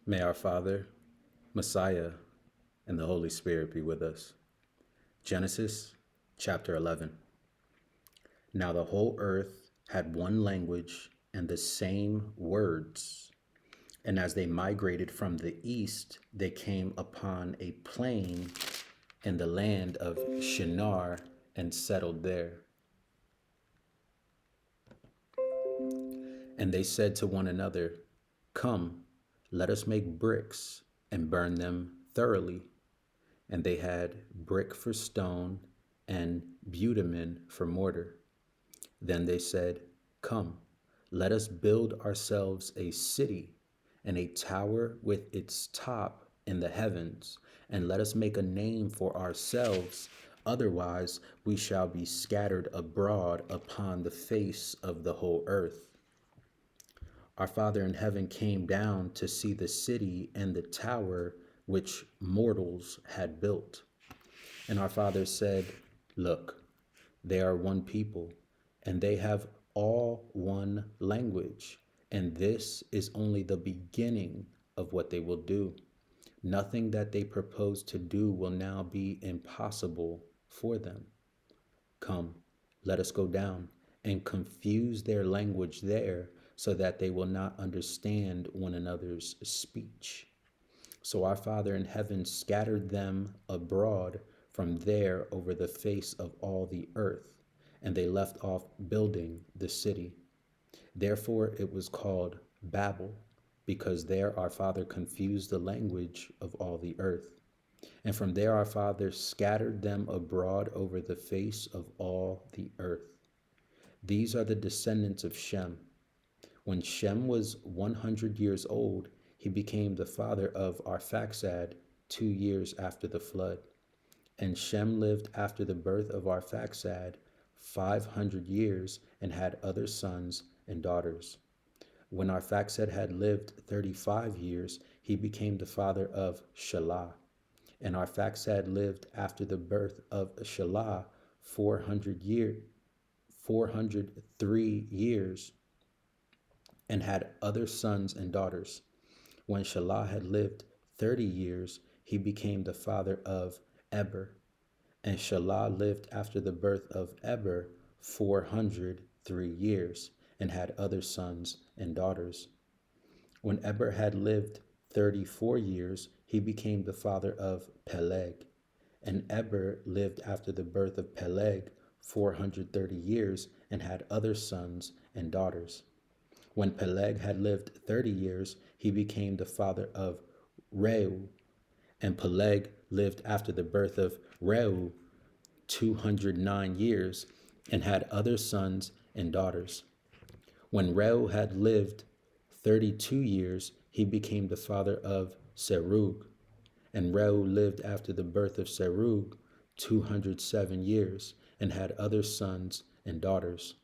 May our Father, Messiah, and the Holy Spirit be with us. Genesis chapter 11. Now the whole earth had one language and the same words. And as they migrated from the east, they came upon a plain in the land of Shinar and settled there. And they said to one another, "Come, let us make bricks and burn them thoroughly." And they had brick for stone and bitumen for mortar. Then they said, "Come, let us build ourselves a city and a tower with its top in the heavens, and let us make a name for ourselves. Otherwise, we shall be scattered abroad upon the face of the whole earth." Our Father in heaven came down to see the city and the tower which mortals had built. And our Father said, "Look, they are one people, and they have all one language, and this is only the beginning of what they will do. Nothing that they propose to do will now be impossible for them. Come, let us go down and confuse their language there, so that they will not understand one another's speech." So our Father in heaven scattered them abroad from there over the face of all the earth, and they left off building the city. Therefore it was called Babel, because there our Father confused the language of all the earth. And from there our Father scattered them abroad over the face of all the earth. These are the descendants of Shem. When Shem was 100 years old, he became the father of Arphaxad 2 years after the flood. And Shem lived after the birth of Arphaxad 500 years and had other sons and daughters. When Arphaxad had lived 35 years, he became the father of Shelah. And Arphaxad lived after the birth of Shelah 403 years and had other sons and daughters. When Shelah had lived 30 years, he became the father of Eber. And Shelah lived after the birth of Eber 403 years and had other sons and daughters. When Eber had lived 34 years, he became the father of Peleg. And Eber lived after the birth of Peleg 430 years and had other sons and daughters. When Peleg had lived 30 years, he became the father of Reu. And Peleg lived after the birth of Reu 209 years and had other sons and daughters. When Reu had lived 32 years, he became the father of Serug. And Reu lived after the birth of Serug 207 years and had other sons and daughters.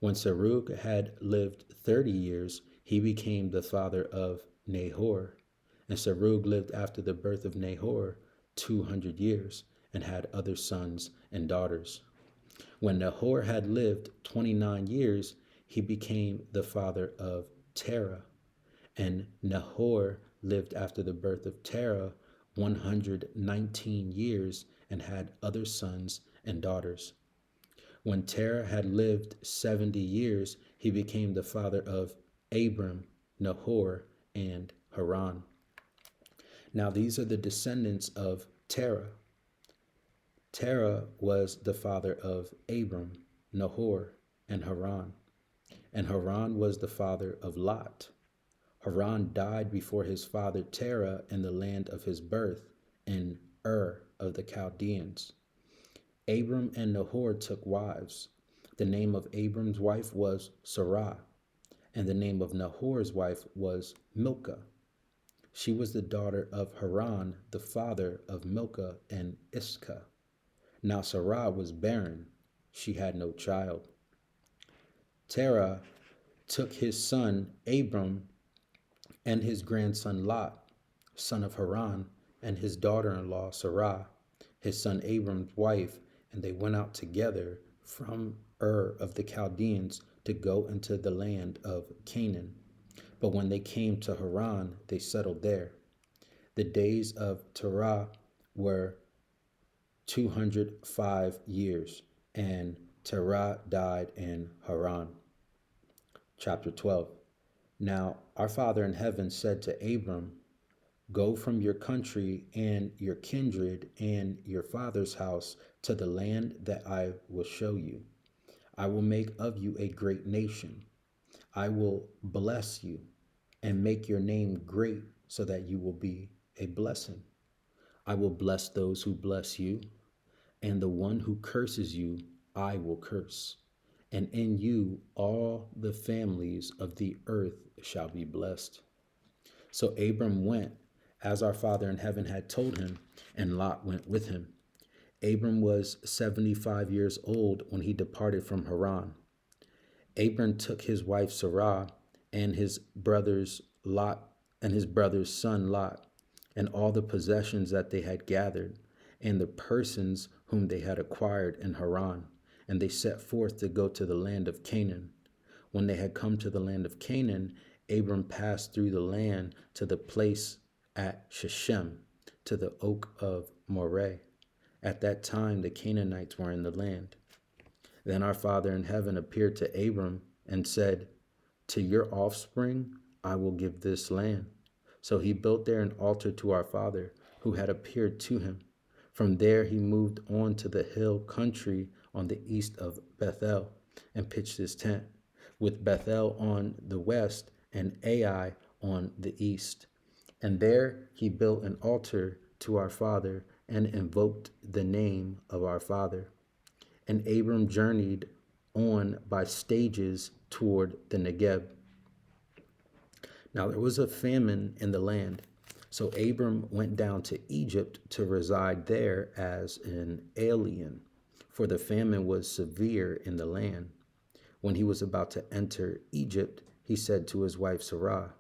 When Serug had lived 30 years, he became the father of Nahor. And Serug lived after the birth of Nahor 200 years and had other sons and daughters. When Nahor had lived 29 years, he became the father of Terah. And Nahor lived after the birth of Terah 119 years and had other sons and daughters. When Terah had lived 70 years, he became the father of Abram, Nahor, and Haran. Now these are the descendants of Terah. Terah was the father of Abram, Nahor, and Haran. And Haran was the father of Lot. Haran died before his father Terah in the land of his birth, in Ur of the Chaldeans. Abram and Nahor took wives. The name of Abram's wife was Sarah, and the name of Nahor's wife was Milcah. She was the daughter of Haran, the father of Milcah and Iscah. Now Sarah was barren. She had no child. Terah took his son Abram and his grandson Lot, son of Haran, and his daughter-in-law Sarah, his son Abram's wife, and they went out together from Ur of the Chaldeans to go into the land of Canaan. But when they came to Haran, they settled there. The days of Terah were 205 years, and Terah died in Haran. Chapter 12. Now our Father in heaven said to Abram, go from your country and your kindred and your father's house to the land that I will show you. I will make of you a great nation. I will bless you and make your name great so that you will be a blessing. I will bless those who bless you, and the one who curses you, I will curse. And in you all the families of the earth shall be blessed. So Abram went as our Father in heaven had told him, and Lot went with him. Abram was 75 years old when he departed from Haran. Abram took his wife Sarah and his brother's son Lot, and all the possessions that they had gathered, and the persons whom they had acquired in Haran, and they set forth to go to the land of Canaan. When they had come to the land of Canaan, Abram passed through the land to the place at Shechem, to the oak of Moreh. At that time the Canaanites were in the land. Then our Father in heaven appeared to Abram and said, to your offspring I will give this land. So he built there an altar to our Father, who had appeared to him. From there he moved on to the hill country on the east of Bethel, and pitched his tent, with Bethel on the west and Ai on the east. And there he built an altar to our Father and invoked the name of our Father. And Abram journeyed on by stages toward the Negeb. Now there was a famine in the land, so Abram went down to Egypt to reside there as an alien, for the famine was severe in the land. When he was about to enter Egypt, he said to his wife Sarah,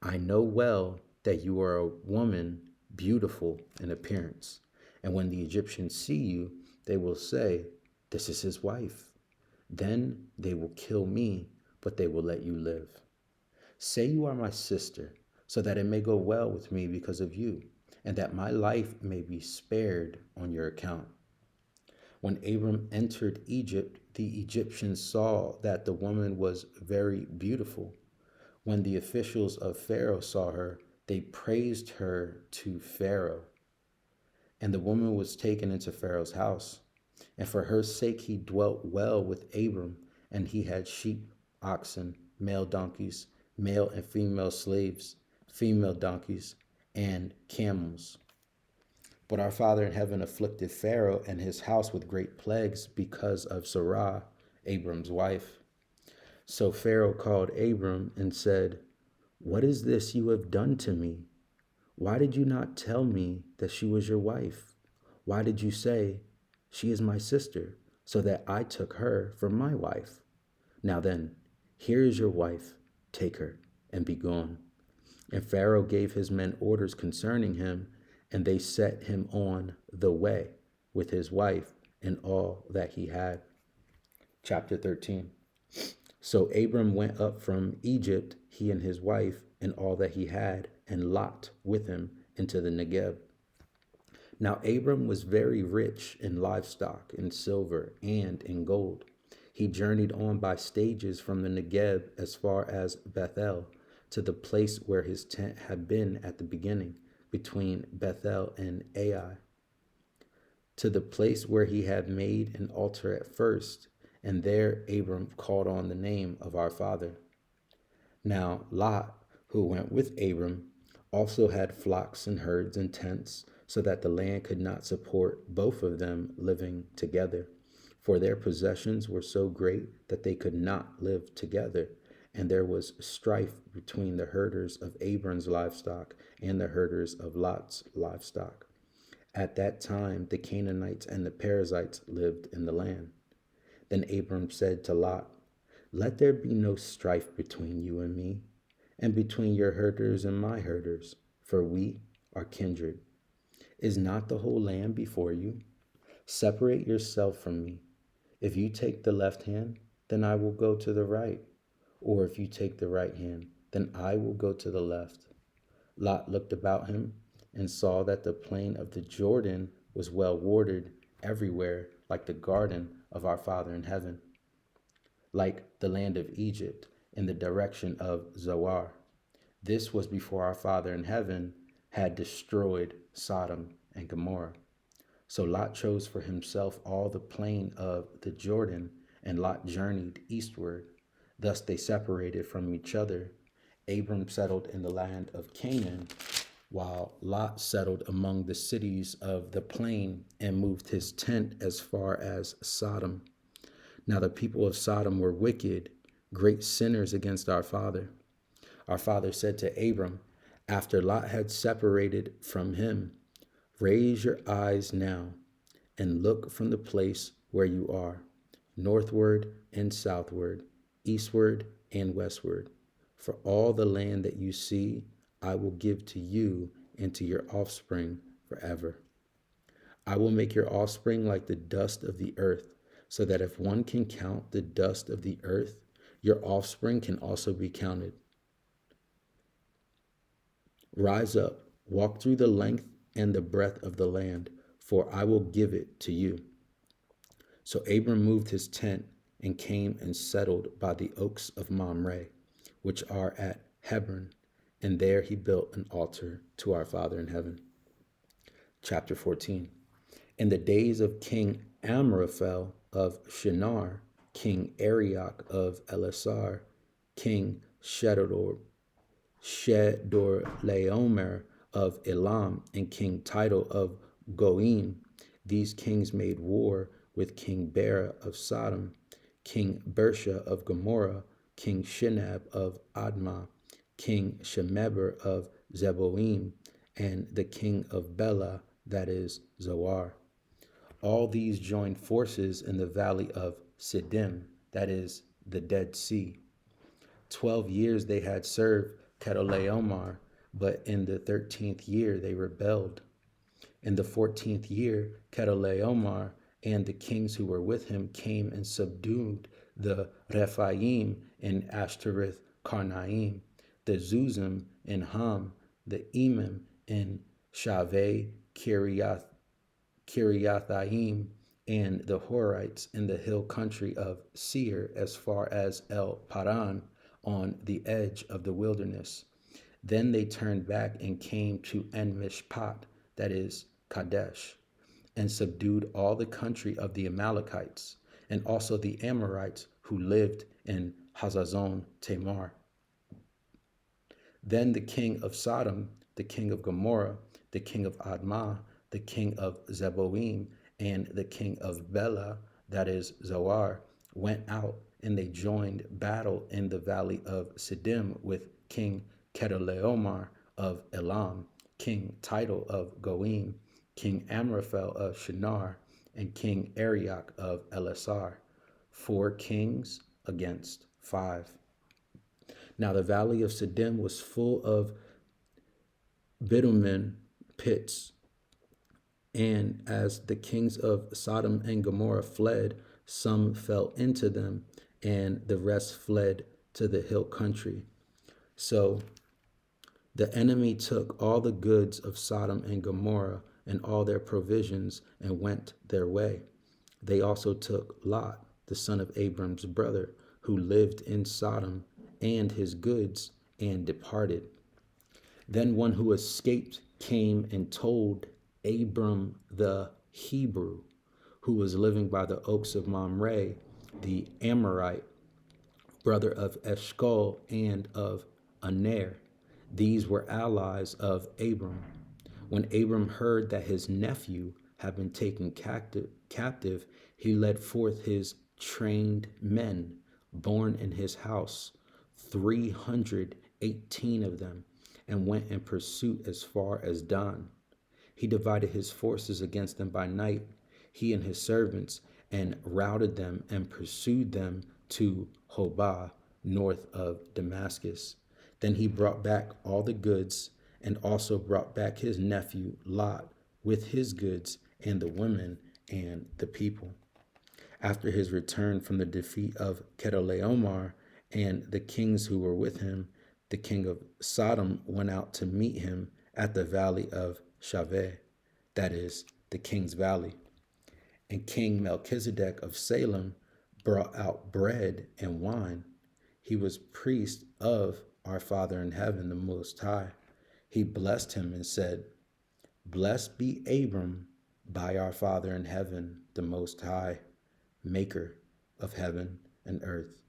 I know well that you are a woman beautiful in appearance, and when the Egyptians see you, they will say, this is his wife. Then they will kill me, but they will let you live. Say you are my sister, so that it may go well with me because of you, and that my life may be spared on your account. When Abram entered Egypt, the Egyptians saw that the woman was very beautiful. When the officials of Pharaoh saw her, they praised her to Pharaoh. And the woman was taken into Pharaoh's house. And for her sake he dwelt well with Abram, and he had sheep, oxen, male donkeys, male and female slaves, female donkeys, and camels. But our Father in heaven afflicted Pharaoh and his house with great plagues because of Sarah, Abram's wife. So Pharaoh called Abram and said, what is this you have done to me? Why did you not tell me that she was your wife? Why did you say, she is my sister, so that I took her for my wife? Now then, here is your wife. Take her and be gone. And Pharaoh gave his men orders concerning him, and they set him on the way with his wife and all that he had. Chapter 13. So Abram went up from Egypt, he and his wife and all that he had, and Lot with him, into the Negeb. Now Abram was very rich in livestock, in silver, and in gold. He journeyed on by stages from the Negeb as far as Bethel, to the place where his tent had been at the beginning, between Bethel and Ai, to the place where he had made an altar at first, and there Abram called on the name of our Father. Now Lot, who went with Abram, also had flocks and herds and tents, so that the land could not support both of them living together. For their possessions were so great that they could not live together, and there was strife between the herders of Abram's livestock and the herders of Lot's livestock. At that time the Canaanites and the Perizzites lived in the land. Then Abram said to Lot, let there be no strife between you and me, and between your herders and my herders, for we are kindred. Is not the whole land before you? Separate yourself from me. If you take the left hand, then I will go to the right, or if you take the right hand, then I will go to the left. Lot looked about him and saw that the plain of the Jordan was well watered everywhere, like the garden of our Father in heaven, like the land of Egypt in the direction of Zoar. This was before our Father in heaven had destroyed Sodom and Gomorrah. So Lot chose for himself all the plain of the Jordan, and Lot journeyed eastward. Thus they separated from each other. Abram settled in the land of Canaan, while Lot settled among the cities of the plain and moved his tent as far as Sodom. Now the people of Sodom were wicked, great sinners against our father. Our father said to Abram, after Lot had separated from him, raise your eyes now and look from the place where you are, northward and southward, eastward and westward. For all the land that you see, I will give to you and to your offspring forever. I will make your offspring like the dust of the earth, so that if one can count the dust of the earth, your offspring can also be counted. Rise up, walk through the length and the breadth of the land, for I will give it to you. So Abram moved his tent and came and settled by the oaks of Mamre, which are at Hebron, and there he built an altar to our Father in heaven. Chapter 14. In the days of King Amraphel of Shinar, King Arioch of Elasar, King Shedorlaomer of Elam, and King Tidal of Goim, these kings made war with King Bera of Sodom, King Bersha of Gomorrah, King Shinab of Admah, King Shemeber of Zeboim, and the king of Bela, that is Zoar. All these joined forces in the valley of Siddim, that is the Dead Sea. 12 years they had served Chedorlaomer, but in the 13th year they rebelled. In the 14th year, Chedorlaomer and the kings who were with him came and subdued the Rephaim in Ashtoreth Karnaim, the Zuzim in Ham, the Emim in Shaveh Kiriathaim, and the Horites in the hill country of Seir as far as El Paran on the edge of the wilderness. Then they turned back and came to En Mishpat, that is Kadesh, and subdued all the country of the Amalekites, and also the Amorites who lived in Hazazon Tamar. Then the king of Sodom, the king of Gomorrah, the king of Admah, the king of Zeboim, and the king of Bela, that is Zoar, went out, and they joined battle in the valley of Siddim with King Chedorlaomer of Elam, King Tidal of Goim, King Amraphel of Shinar, and King Arioch of Elasar, 4 kings against 5. Now the valley of Siddim was full of bitumen pits, and as the kings of Sodom and Gomorrah fled, some fell into them, and the rest fled to the hill country. So the enemy took all the goods of Sodom and Gomorrah and all their provisions and went their way. They also took Lot, the son of Abram's brother, who lived in Sodom, and his goods, and departed. Then one who escaped came and told Abram the Hebrew, who was living by the oaks of Mamre, the Amorite, brother of Eshcol and of Aner. These were allies of Abram. When Abram heard that his nephew had been taken captive, he led forth his trained men, born in his house, 318 of them, and went in pursuit as far as Dan. He divided his forces against them by night, he and his servants, and routed them and pursued them to Hobah, north of Damascus. Then he brought back all the goods, and also brought back his nephew Lot with his goods and the women and the people. After his return from the defeat of Chedorlaomer and the kings who were with him, The king of Sodom went out to meet him at the valley of Shaveh, that is, the king's valley. And King Melchizedek of Salem brought out bread and wine. He was priest of our Father in heaven, the Most High. He blessed him and said, Blessed be Abram by our Father in heaven, the Most High, maker of heaven and earth.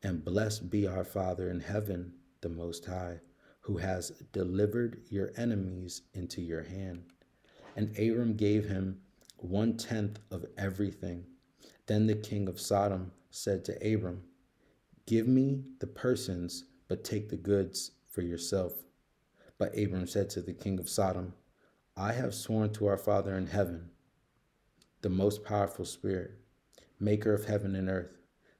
And blessed be our Father in heaven, the Most High, who has delivered your enemies into your hand. And Abram gave him 1/10 of everything. Then the king of Sodom said to Abram, Give me the persons, but take the goods for yourself. But Abram said to the king of Sodom, I have sworn to our Father in heaven, the most powerful Spirit, maker of heaven and earth,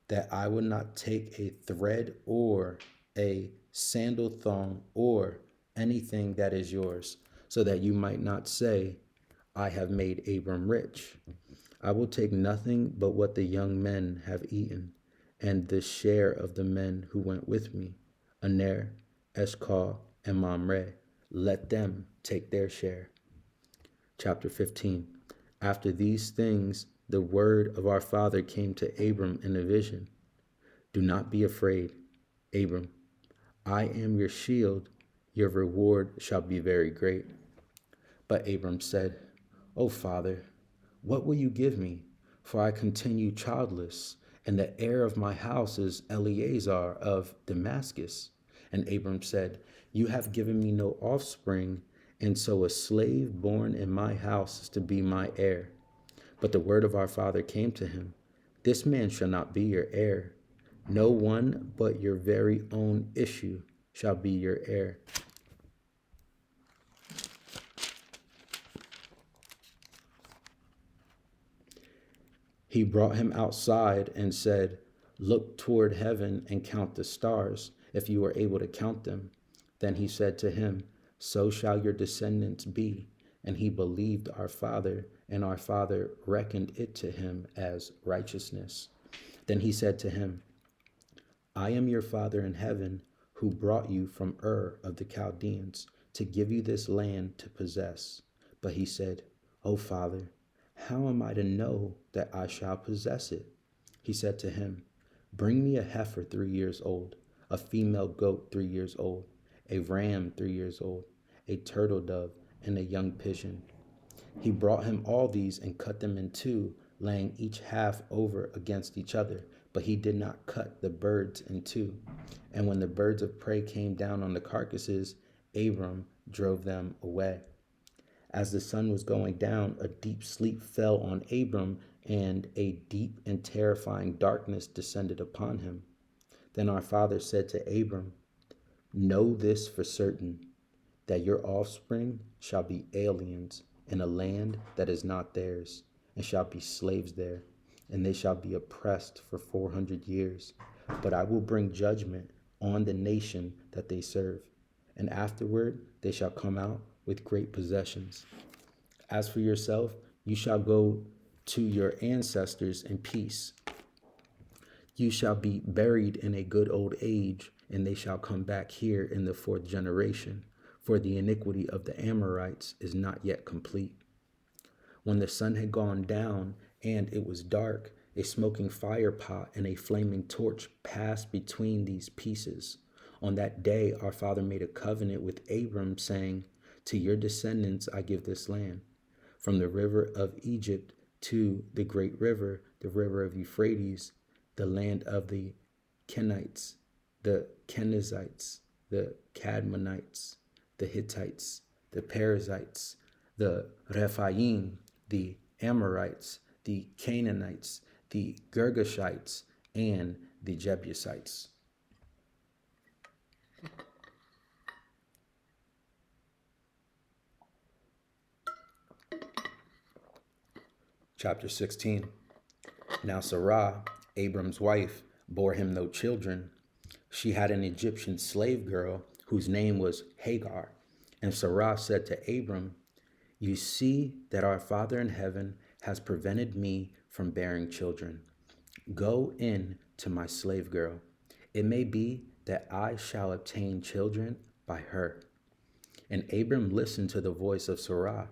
that I would not take a thread or a sandal thong or anything that is yours, so that you might not say, I have made Abram rich. I will take nothing but what the young men have eaten, and the share of the men who went with me, Aner, Eshcol, and Mamre. Let them take their share. Chapter 15. After these things, the word of our father came to Abram in a vision. Do not be afraid, Abram. I am your shield. Your reward shall be very great. But Abram said, O Father, what will you give me? For I continue childless, and the heir of my house is Eleazar of Damascus. And Abram said, You have given me no offspring, and so a slave born in my house is to be my heir. But the word of our father came to him, This man shall not be your heir. No one but your very own issue shall be your heir. He brought him outside and said, Look toward heaven and count the stars, if you are able to count them. Then he said to him, So shall your descendants be. And he believed our father, and our father reckoned it to him as righteousness. Then he said to him, I am your Father in heaven, who brought you from Ur of the Chaldeans to give you this land to possess. But he said, O Father, how am I to know that I shall possess it? He said to him, Bring me a heifer 3 years old, a female goat 3 years old, a ram 3 years old, a turtle dove, and a young pigeon. He brought him all these and cut them in two, laying each half over against each other. But he did not cut the birds in two. And when the birds of prey came down on the carcasses, Abram drove them away. As the sun was going down, a deep sleep fell on Abram, and a deep and terrifying darkness descended upon him. Then our father said to Abram, Know this for certain, that your offspring shall be aliens in a land that is not theirs, and shall be slaves there, and they shall be oppressed for 400 years. But I will bring judgment on the nation that they serve, and afterward they shall come out with great possessions. As for yourself, you shall go to your ancestors in peace. You shall be buried in a good old age, and they shall come back here in the 4th generation, for the iniquity of the Amorites is not yet complete. When the sun had gone down and it was dark, a smoking fire pot and a flaming torch passed between these pieces. On that day, our father made a covenant with Abram, saying, To your descendants I give this land, from the river of Egypt to the great river, the river of Euphrates, the land of the Kenites, the Kenizzites, the Cadmonites, the Hittites, the Perizzites, the Rephaim, the Amorites, the Canaanites, the Girgashites, and the Jebusites. Chapter 16. Now Sarah, Abram's wife, bore him no children. She had an Egyptian slave girl whose name was Hagar. And Sarah said to Abram, You see that our Father in heaven has prevented me from bearing children. Go in to my slave girl. It may be that I shall obtain children by her. And Abram listened to the voice of Sarah.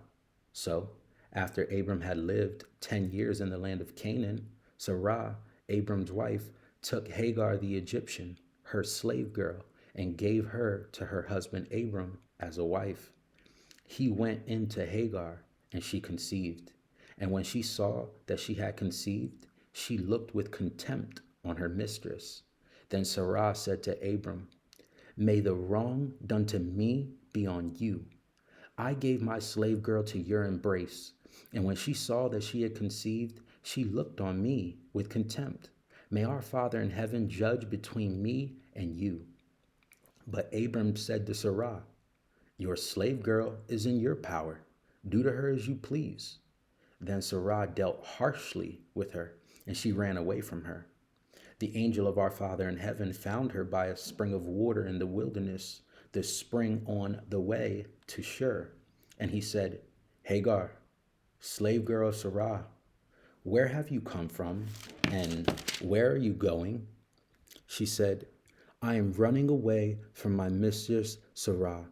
So, after Abram had lived 10 years in the land of Canaan, Sarah, Abram's wife, took Hagar the Egyptian, her slave girl, and gave her to her husband Abram as a wife. He went into Hagar, and she conceived. And when she saw that she had conceived, she looked with contempt on her mistress. Then Sarah said to Abram, "May the wrong done to me be on you. I gave my slave girl to your embrace, and when she saw that she had conceived, she looked on me with contempt. May our Father in heaven judge between me and you." But Abram said to Sarah, "Your slave girl is in your power. Do to her as you please." Then Sarah dealt harshly with her, and she ran away from her. The angel of our Father in heaven found her by a spring of water in the wilderness, the spring on the way to Shur. And he said, "Hagar, slave girl of Sarah, where have you come from, and where are you going?" She said, "I am running away from my mistress Sarah."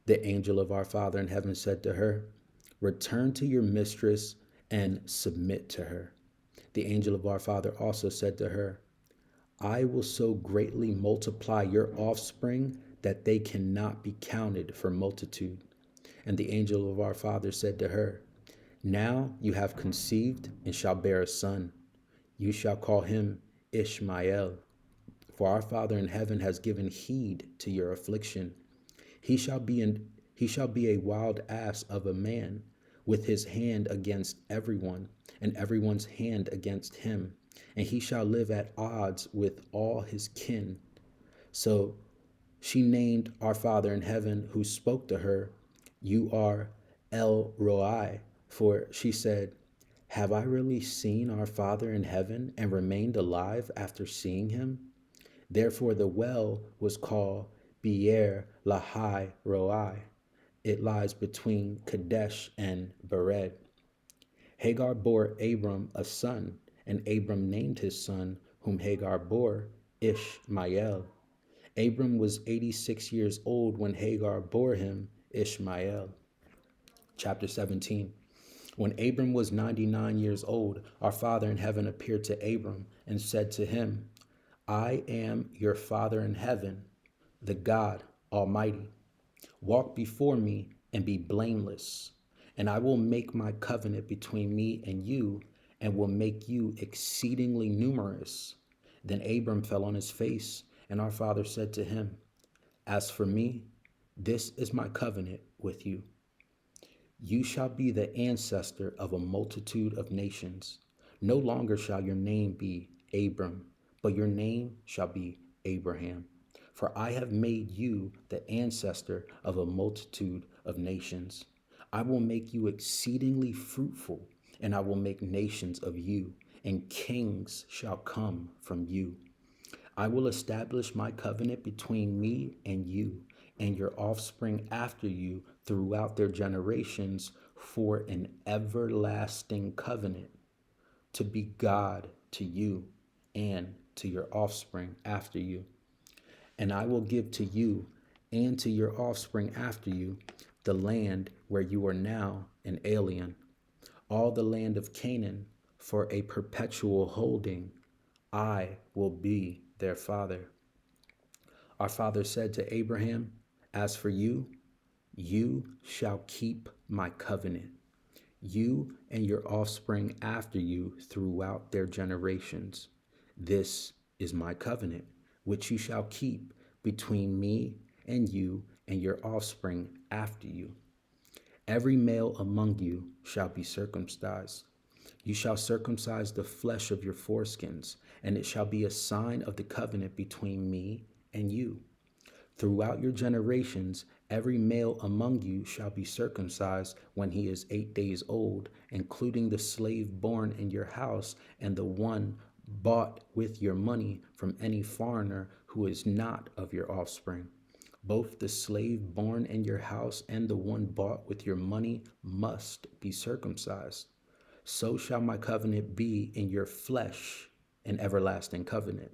The angel of our Father in heaven said to her, "Return to your mistress and submit to her." The angel of our Father also said to her, "I will so greatly multiply your offspring that they cannot be counted for multitude." And the angel of our Father said to her, "Now you have conceived and shall bear a son. You shall call him Ishmael, for our Father in heaven has given heed to your affliction. He shall be a wild ass of a man, with his hand against everyone, and everyone's hand against him, and he shall live at odds with all his kin." So she named our Father in heaven, who spoke to her, "You are El Roi," for she said, "Have I really seen our Father in heaven and remained alive after seeing him?" Therefore the well was called Beer Lahai Roi. It lies between Kadesh and Bered. Hagar bore Abram a son, and Abram named his son, whom Hagar bore, Ishmael. Abram was 86 years old when Hagar bore him Ishmael. Chapter 17. When Abram was 99 years old, our Father in heaven appeared to Abram and said to him, "I am your Father in heaven, the God Almighty. Walk before me and be blameless, and I will make my covenant between me and you, and will make you exceedingly numerous." Then Abram fell on his face, and our Father said to him, "As for me, this is my covenant with you. You shall be the ancestor of a multitude of nations. No longer shall your name be Abram, but your name shall be Abraham. For I have made you the ancestor of a multitude of nations. I will make you exceedingly fruitful, and I will make nations of you, and kings shall come from you. I will establish my covenant between me and you and your offspring after you throughout their generations for an everlasting covenant, to be God to you and to your offspring after you. And I will give to you and to your offspring after you the land where you are now an alien, all the land of Canaan, for a perpetual holding. I will be their father." Our Father said to Abraham, "As for you, you shall keep my covenant, you and your offspring after you throughout their generations. This is my covenant, which you shall keep between me and you and your offspring after you. Every male among you shall be circumcised. You shall circumcise the flesh of your foreskins, and it shall be a sign of the covenant between me and you. Throughout your generations, every male among you shall be circumcised when he is 8 days old, including the slave born in your house and the one bought with your money from any foreigner who is not of your offspring. Both the slave born in your house and the one bought with your money must be circumcised. So shall my covenant be in your flesh, an everlasting covenant.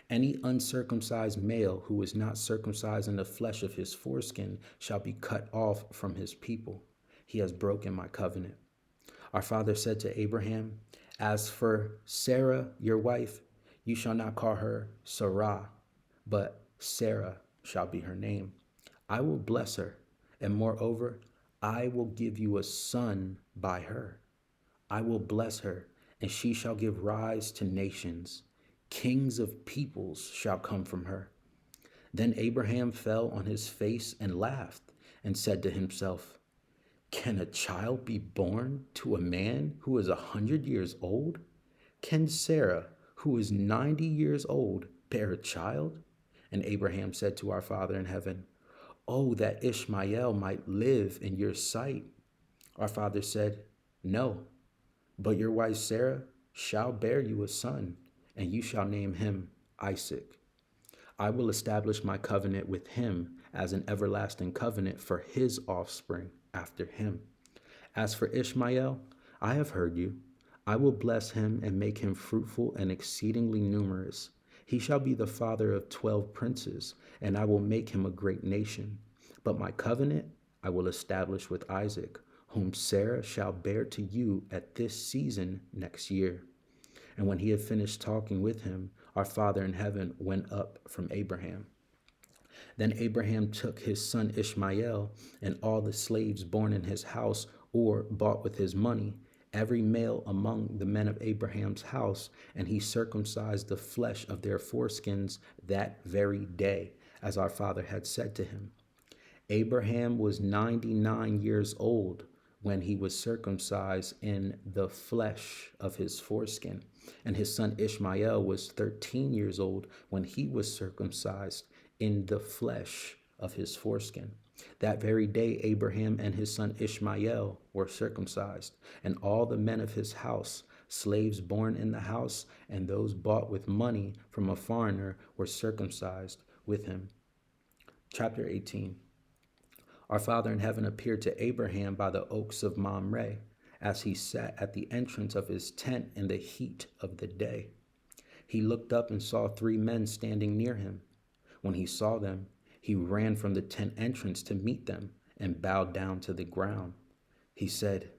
Any uncircumcised male who is not circumcised in the flesh of his foreskin shall be cut off from his people. He has broken my covenant. Our father said to Abraham, As for Sarah, your wife, you shall not call her Sarah, but Sarah shall be her name. I will bless her, and moreover, I will give you a son by her. I will bless her, and she shall give rise to nations. Kings of peoples shall come from her. Then Abraham fell on his face and laughed, and said to himself, Can a child be born to a man who is 100 years old? Can Sarah, who is 90 years old, bear a child? And Abraham said to our Father in heaven, Oh, that Ishmael might live in your sight. Our father said, No, but your wife Sarah shall bear you a son, and you shall name him Isaac. I will establish my covenant with him as an everlasting covenant for his offspring after him. As for Ishmael, I have heard you. I will bless him and make him fruitful and exceedingly numerous. He shall be the father of 12 princes, and I will make him a great nation. But my covenant I will establish with Isaac, whom Sarah shall bear to you at this season next year. And when he had finished talking with him, our Father in heaven went up from Abraham. Then Abraham took his son Ishmael and all the slaves born in his house or bought with his money, every male among the men of Abraham's house, and he circumcised the flesh of their foreskins that very day, as our father had said to him. Abraham was 99 years old when he was circumcised in the flesh of his foreskin, and his son Ishmael was 13 years old when he was circumcised in the flesh of his foreskin. That very day, Abraham and his son Ishmael were circumcised, and all the men of his house, slaves born in the house, and those bought with money from a foreigner, were circumcised with him. Chapter 18. Our Father in heaven appeared to Abraham by the oaks of Mamre, as he sat at the entrance of his tent in the heat of the day. He looked up and saw 3 men standing near him. When he saw them, he ran from the tent entrance to meet them and bowed down to the ground. He said,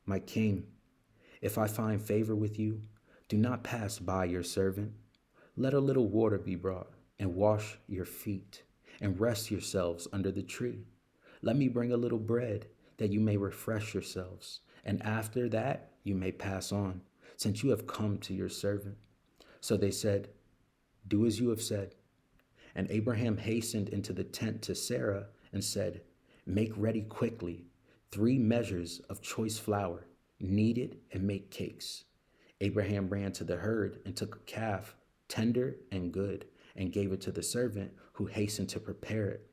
My king, if I find favor with you, do not pass by your servant. Let a little water be brought, and wash your feet, and rest yourselves under the tree. Let me bring a little bread, that you may refresh yourselves, and after that you may pass on, since you have come to your servant. So they said, Do as you have said. And Abraham hastened into the tent to Sarah and said, Make ready quickly 3 measures of choice flour, knead it and make cakes. Abraham ran to the herd and took a calf, tender and good, and gave it to the servant, who hastened to prepare it.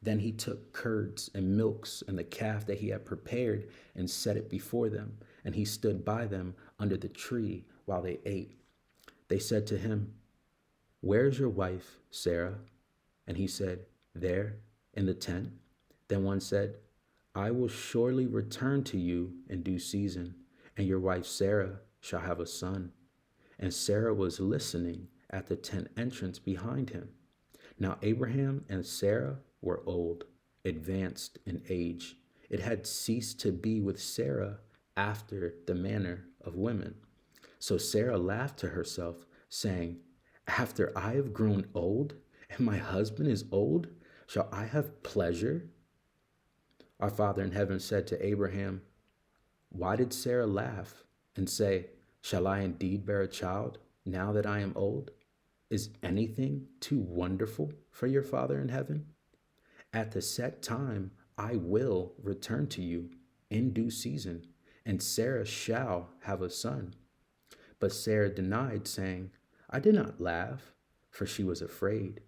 Then he took curds and milks and the calf that he had prepared and set it before them, and he stood by them under the tree while they ate. They said to him, Where is your wife, Sarah? And he said, There, in the tent. Then one said, I will surely return to you in due season, and your wife Sarah shall have a son. And Sarah was listening at the tent entrance behind him. Now Abraham and Sarah were old, advanced in age. It had ceased to be with Sarah after the manner of women. So Sarah laughed to herself, saying, After I have grown old, and my husband is old, shall I have pleasure? Our Father in heaven said to Abraham, Why did Sarah laugh and say, Shall I indeed bear a child now that I am old? Is anything too wonderful for your Father in heaven? At the set time, I will return to you in due season, and Sarah shall have a son. But Sarah denied, saying, I did not laugh, for she was afraid.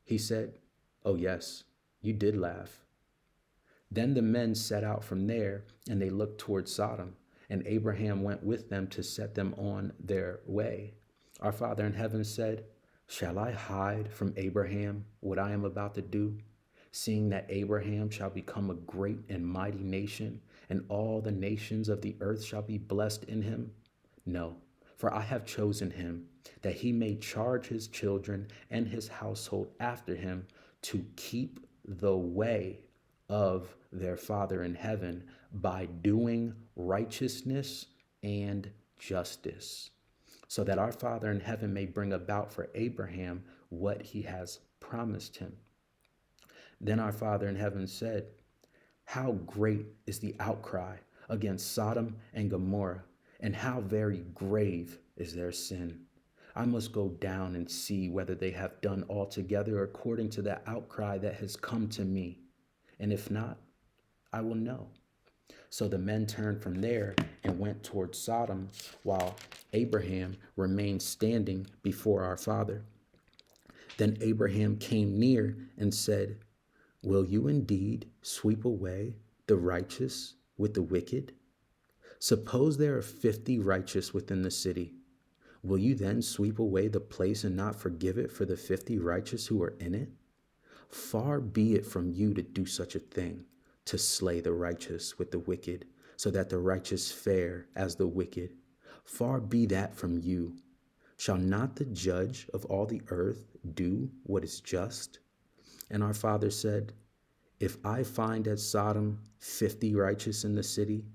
He said, Oh, yes, you did laugh. Then the men set out from there, and they looked toward Sodom, and Abraham went with them to set them on their way. Our Father in heaven said, Shall I hide from Abraham what I am about to do? Seeing that Abraham shall become a great and mighty nation, and all the nations of the earth shall be blessed in him? No, For I have chosen him, that he may charge his children and his household after him to keep the way of their Father in heaven by doing righteousness and justice, so that our Father in heaven may bring about for Abraham what he has promised him. Then our Father in heaven said, how great is the outcry against Sodom and Gomorrah, and how very grave is their sin. I must go down and see whether they have done altogether according to the outcry that has come to me. And if not, I will know. So the men turned from there and went toward Sodom, while Abraham remained standing before our father. Then Abraham came near and said, will you indeed sweep away the righteous with the wicked? Suppose there are 50 righteous within the city. Will you then sweep away the place and not forgive it for the 50 righteous who are in it? Far be it from you to do such a thing, to slay the righteous with the wicked, so that the righteous fare as the wicked. Far be that from you. Shall not the judge of all the earth do what is just? And our father said, if I find at Sodom 50 righteous in the city,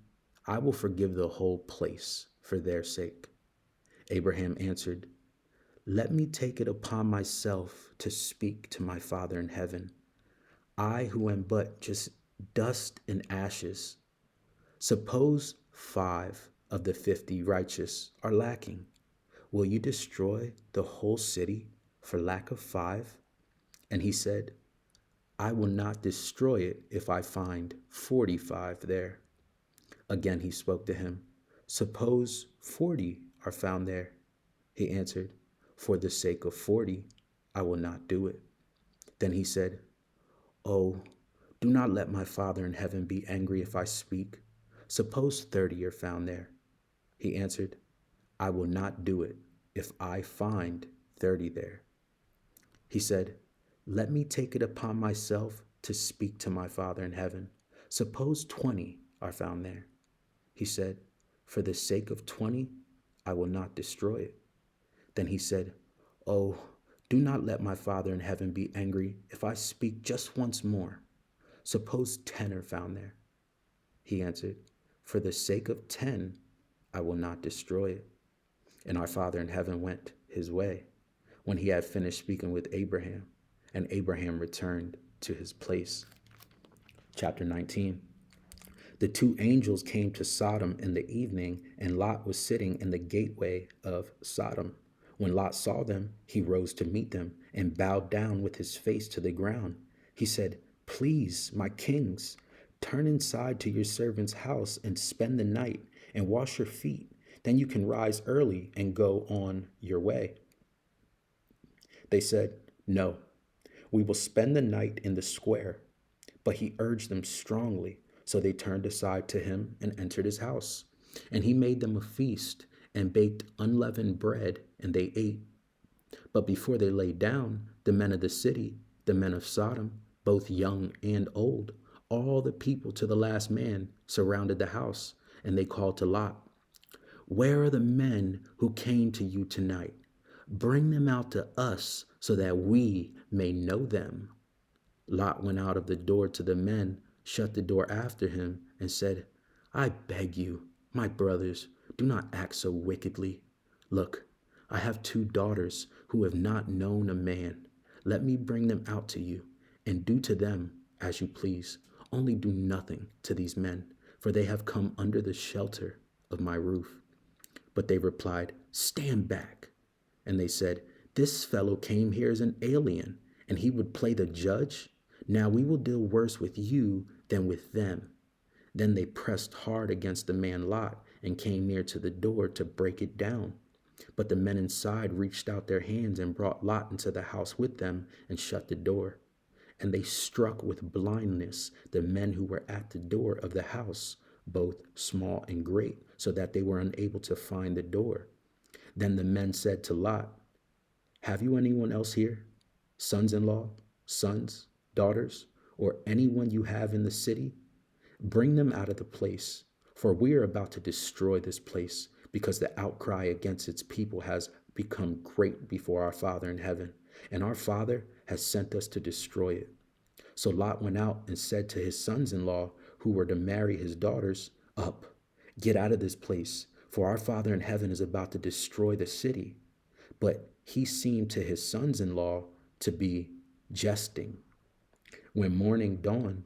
I will forgive the whole place for their sake. Abraham answered, let me take it upon myself to speak to my Father in heaven, I who am but just dust and ashes. Suppose 5 of the 50 righteous are lacking. Will you destroy the whole city for lack of 5? And he said, I will not destroy it if I find 45 there. Again he spoke to him, suppose 40 are found there. He answered, for the sake of 40, I will not do it. Then he said, oh, do not let my Father in heaven be angry if I speak. Suppose 30 are found there. He answered, I will not do it if I find 30 there. He said, let me take it upon myself to speak to my Father in heaven. Suppose 20 are found there. He said, for the sake of 20, I will not destroy it. Then he said, oh, do not let my Father in heaven be angry if I speak just once more. Suppose 10 are found there. He answered, for the sake of 10, I will not destroy it. And our Father in heaven went his way when he had finished speaking with Abraham, and Abraham returned to his place. Chapter 19. The 2 angels came to Sodom in the evening, and Lot was sitting in the gateway of Sodom. When Lot saw them, he rose to meet them and bowed down with his face to the ground. He said, please, my kings, turn inside to your servant's house and spend the night and wash your feet. Then you can rise early and go on your way. They said, no, we will spend the night in the square. But he urged them strongly, so they turned aside to him and entered his house. And he made them a feast and baked unleavened bread, and they ate. But before they lay down, the men of the city, the men of Sodom, both young and old, all the people to the last man, surrounded the house, and they called to Lot, where are the men who came to you tonight? Bring them out to us so that we may know them. Lot went out of the door to the men, shut the door after him, and said, I beg you, my brothers, do not act so wickedly. Look, I have 2 daughters who have not known a man. Let me bring them out to you, and do to them as you please. Only do nothing to these men, for they have come under the shelter of my roof. But they replied, stand back. And they said, this fellow came here as an alien, and he would play the judge? Now we will deal worse with you than with them. Then they pressed hard against the man Lot and came near to the door to break it down. But the men inside reached out their hands and brought Lot into the house with them and shut the door. And they struck with blindness the men who were at the door of the house, both small and great, so that they were unable to find the door. Then the men said to Lot, have you anyone else here? Sons-in-law, sons, daughters, or anyone you have in the city? Bring them out of the place, for we are about to destroy this place, because the outcry against its people has become great before our Father in heaven, and our Father has sent us to destroy it. So Lot went out and said to his sons-in-law, who were to marry his daughters, Up, get out of this place, for our Father in heaven is about to destroy the city. But he seemed to his sons-in-law to be jesting. When morning dawned,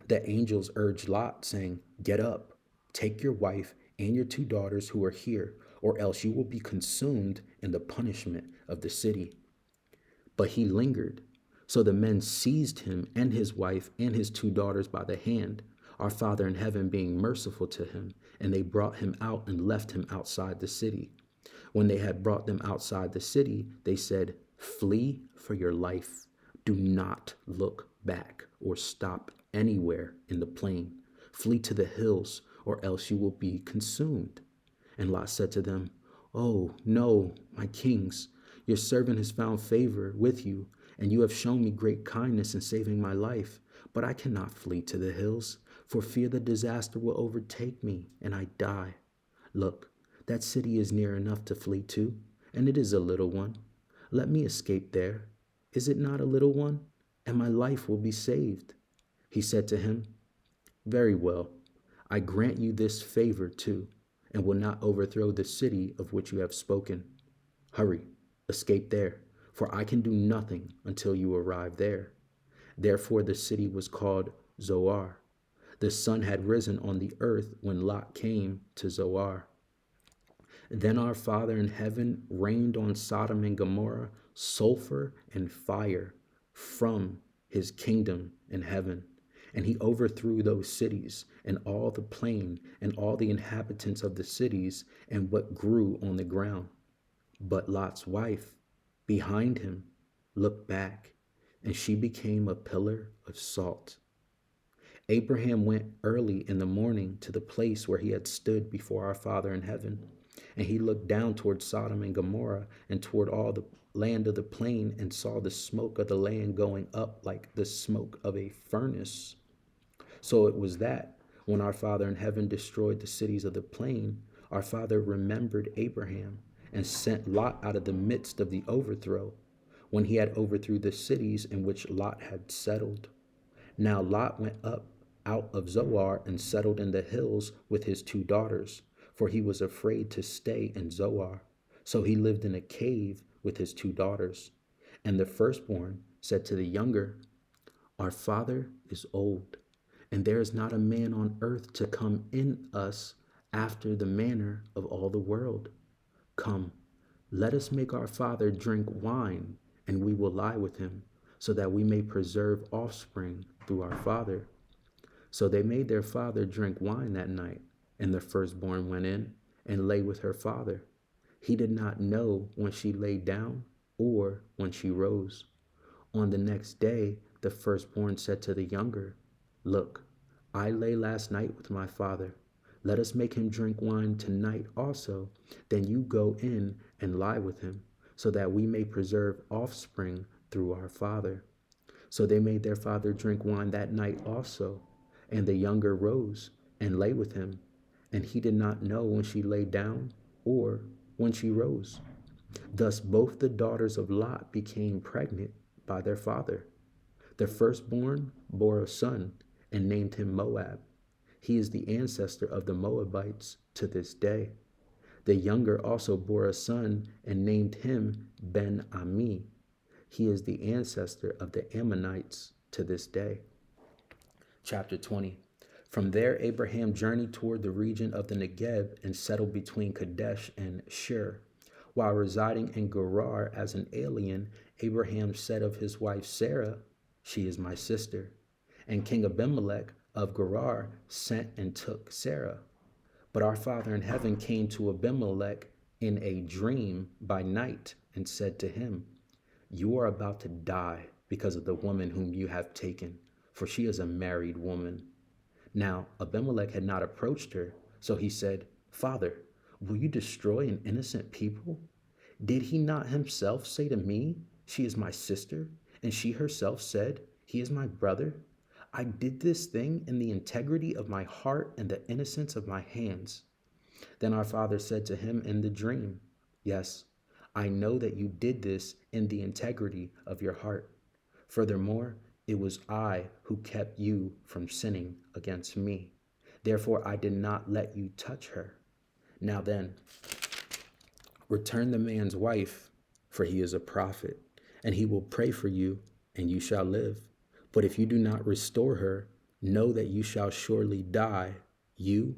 the angels urged Lot, saying, Get up, take your wife and your 2 daughters who are here, or else you will be consumed in the punishment of the city. But he lingered. So the men seized him and his wife and his 2 daughters by the hand, our Father in heaven being merciful to him, and they brought him out and left him outside the city. When they had brought them outside the city, they said, Flee for your life. Do not look back or stop anywhere in the plain. Flee to the hills, or else you will be consumed. And Lot said to them, Oh, no, my kings, your servant has found favor with you, and you have shown me great kindness in saving my life. But I cannot flee to the hills, for fear the disaster will overtake me, and I die. Look, that city is near enough to flee to, and it is a little one. Let me escape there. Is it not a little one? And my life will be saved. He said to him, Very well, I grant you this favor too, and will not overthrow the city of which you have spoken. Hurry, escape there, for I can do nothing until you arrive there. Therefore the city was called Zoar. The sun had risen on the earth when Lot came to Zoar. Then our Father in heaven rained on Sodom and Gomorrah sulfur and fire from his kingdom in heaven. And he overthrew those cities and all the plain and all the inhabitants of the cities and what grew on the ground. But Lot's wife, behind him, looked back, and she became a pillar of salt. Abraham went early in the morning to the place where he had stood before our Father in heaven. And he looked down toward Sodom and Gomorrah and toward all the land of the plain and saw the smoke of the land going up like the smoke of a furnace. So it was that when our Father in heaven destroyed the cities of the plain, our Father remembered Abraham and sent Lot out of the midst of the overthrow, when he had overthrew the cities in which Lot had settled. Now Lot went up out of Zoar and settled in the hills with his 2 daughters, for he was afraid to stay in Zoar. So he lived in a cave with his 2 daughters. And the firstborn said to the younger, Our father is old, and there is not a man on earth to come in us after the manner of all the world. Come, let us make our father drink wine, and we will lie with him, so that we may preserve offspring through our father. So they made their father drink wine that night, and the firstborn went in and lay with her father. He did not know when she lay down or when she rose. On the next day, the firstborn said to the younger, Look, I lay last night with my father. Let us make him drink wine tonight also. Then you go in and lie with him, so that we may preserve offspring through our father. So they made their father drink wine that night also. And the younger rose and lay with him, and he did not know when she lay down or when she rose. Thus both the daughters of Lot became pregnant by their father. The firstborn bore a son and named him Moab. He is the ancestor of the Moabites to this day. The younger also bore a son and named him Ben-Ami. He is the ancestor of the Ammonites to this day. Chapter 20. From there, Abraham journeyed toward the region of the Negev and settled between Kadesh and Shur. While residing in Gerar as an alien, Abraham said of his wife Sarah, She is my sister. And King Abimelech of Gerar sent and took Sarah. But our Father in heaven came to Abimelech in a dream by night and said to him, You are about to die because of the woman whom you have taken, for she is a married woman. Now Abimelech had not approached her, so he said, Father, will you destroy an innocent people? Did he not himself say to me, She is my sister, and she herself said, He is my brother? I did this thing in the integrity of my heart and the innocence of my hands. Then our father said to him in the dream, Yes, I know that you did this in the integrity of your heart. Furthermore, it was I who kept you from sinning against me. Therefore, I did not let you touch her. Now then, return the man's wife, for he is a prophet, and he will pray for you, and you shall live. But if you do not restore her, know that you shall surely die, you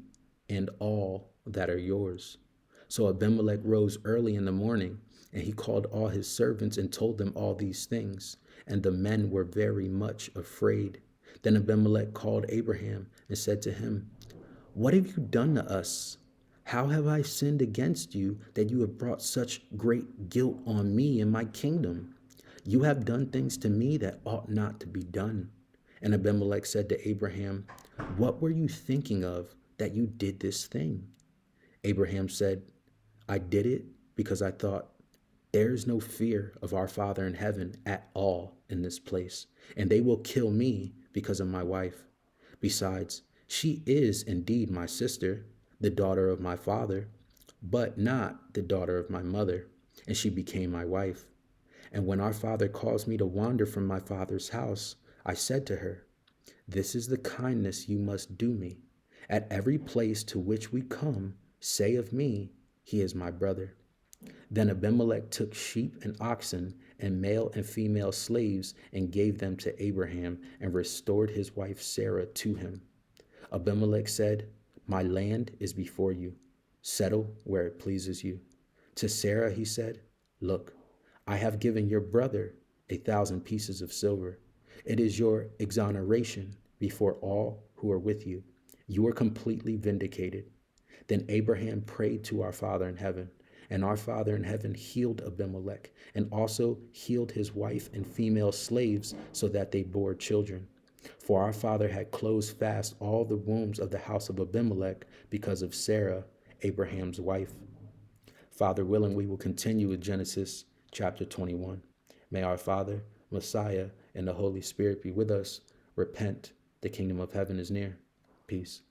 and all that are yours. So Abimelech rose early in the morning, and he called all his servants and told them all these things. And the men were very much afraid. Then Abimelech called Abraham and said to him, What have you done to us? How have I sinned against you that you have brought such great guilt on me and my kingdom? You have done things to me that ought not to be done. And Abimelech said to Abraham, What were you thinking of that you did this thing? Abraham said, I did it because I thought, there is no fear of our Father in heaven at all in this place, and they will kill me because of my wife. Besides, she is indeed my sister, the daughter of my father, but not the daughter of my mother, and she became my wife. And when our father caused me to wander from my father's house, I said to her, This is the kindness you must do me. At every place to which we come, say of me, He is my brother. Then Abimelech took sheep and oxen and male and female slaves and gave them to Abraham and restored his wife Sarah to him. Abimelech said, My land is before you. Settle where it pleases you. To Sarah he said, Look, I have given your brother 1,000 pieces of silver. It is your exoneration before all who are with you. You are completely vindicated. Then Abraham prayed to our Father in heaven, and our Father in heaven healed Abimelech, and also healed his wife and female slaves so that they bore children. For our father had closed fast all the wombs of the house of Abimelech because of Sarah, Abraham's wife. Father willing, we will continue with Genesis chapter 21. May our Father, Messiah, and the Holy Spirit be with us. Repent, the kingdom of heaven is near. Peace.